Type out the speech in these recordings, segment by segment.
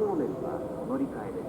方面はお乗り換えです。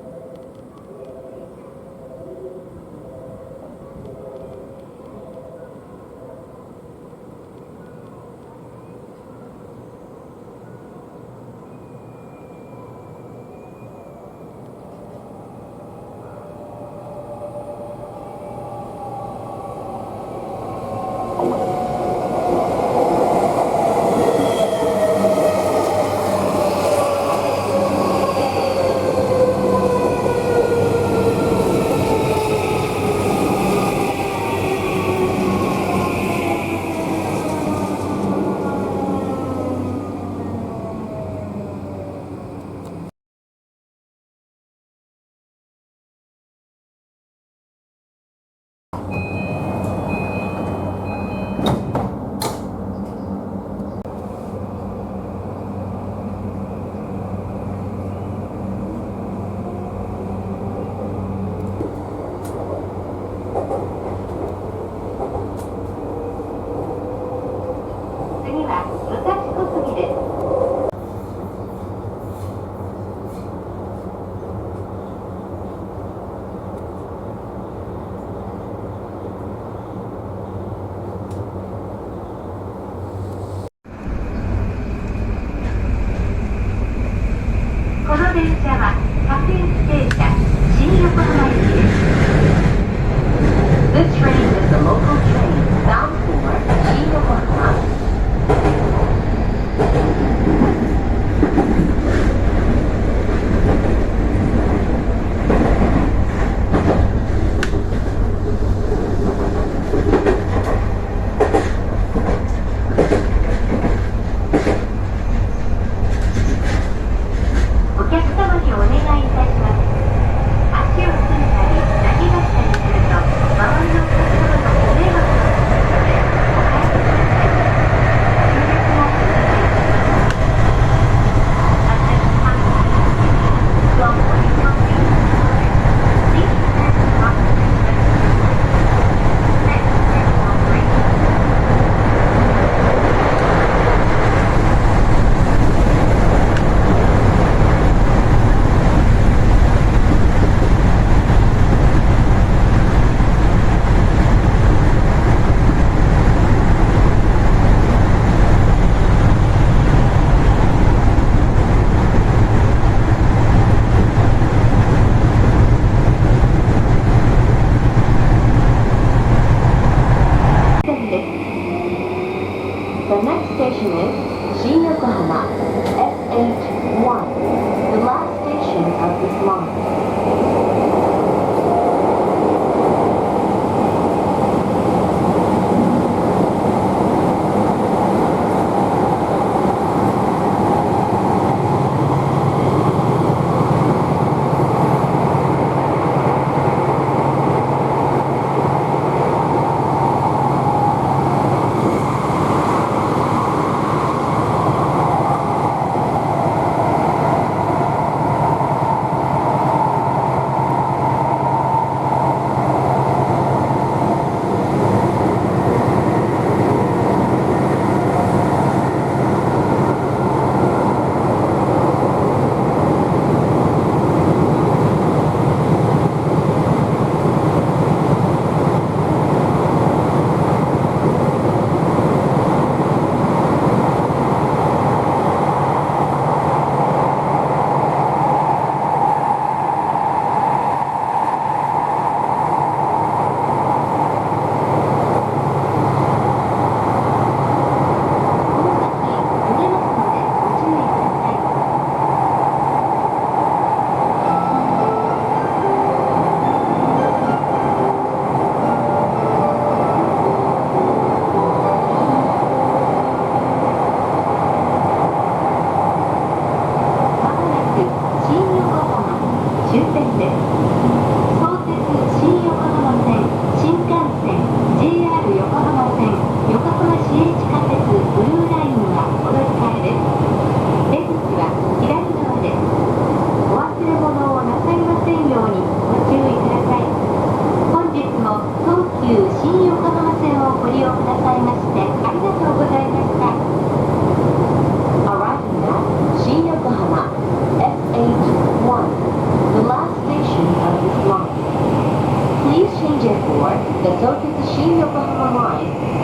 この電車は各駅停車新横浜駅です。This train is a local train bound for 新横浜。The next station is 新横浜 SH1, the last station of this line. Arriving at 新横浜 SH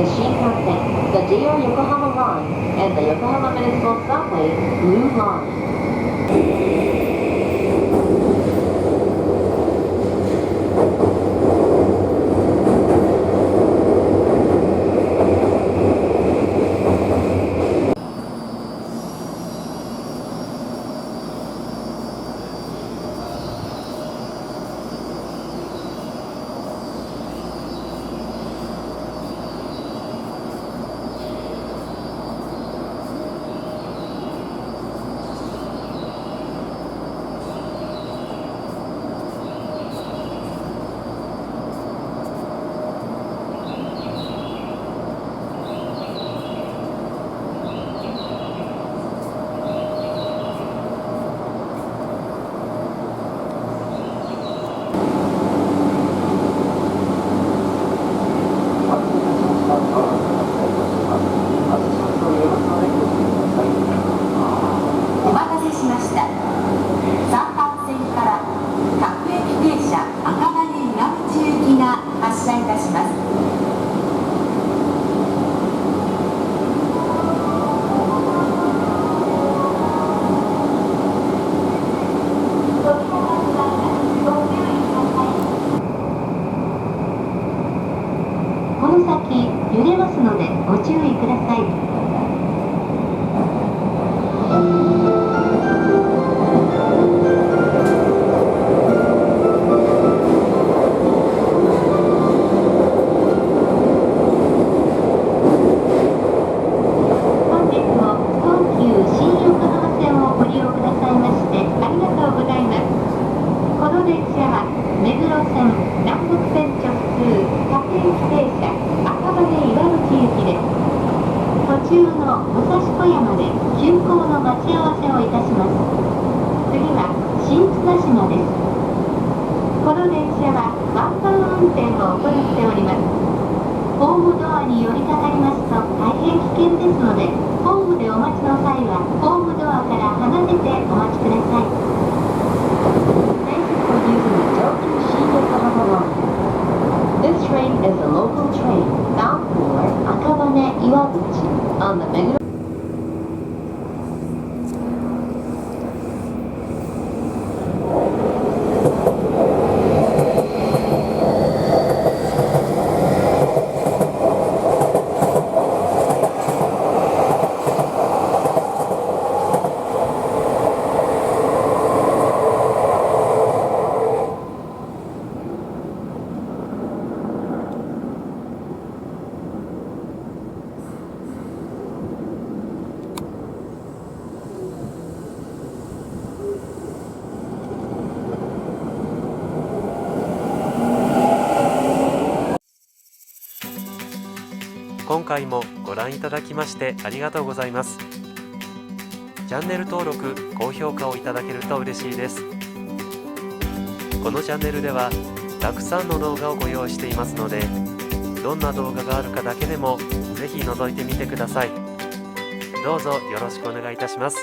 the Shinkansen, the JR Yokohama Line, and the Yokohama Municipal Subway Blue Line.お待たせしました。3番線から各駅停車赤羽岩淵行きが発車いたします。この先揺れますのでご注意ください。本日も東急新横浜線をご利用くださいましてありがとうございます。この電車は目黒線、南北線直通各駅停車赤羽岩淵行きです。途中の武蔵小山で急行の待ち合わせをいたします。次は新津田島です。この電車はワンマン運転を行っております。ホームドアに寄りかかりますと大変危険ですので、ホームでお待ちの際はホームドアから離れてお待ちください。Thank you for using the Tokyu Shin-Yokohama line. This train is a local train bound for Akabane Iwabuchi on the Meguro. 今回もご覧いただきましてありがとうございます。チャンネル登録、高評価をいただけると嬉しいです。このチャンネルではたくさんの動画をご用意していますので、どんな動画があるかだけでもぜひ覗いてみてください。どうぞよろしくお願いいたします。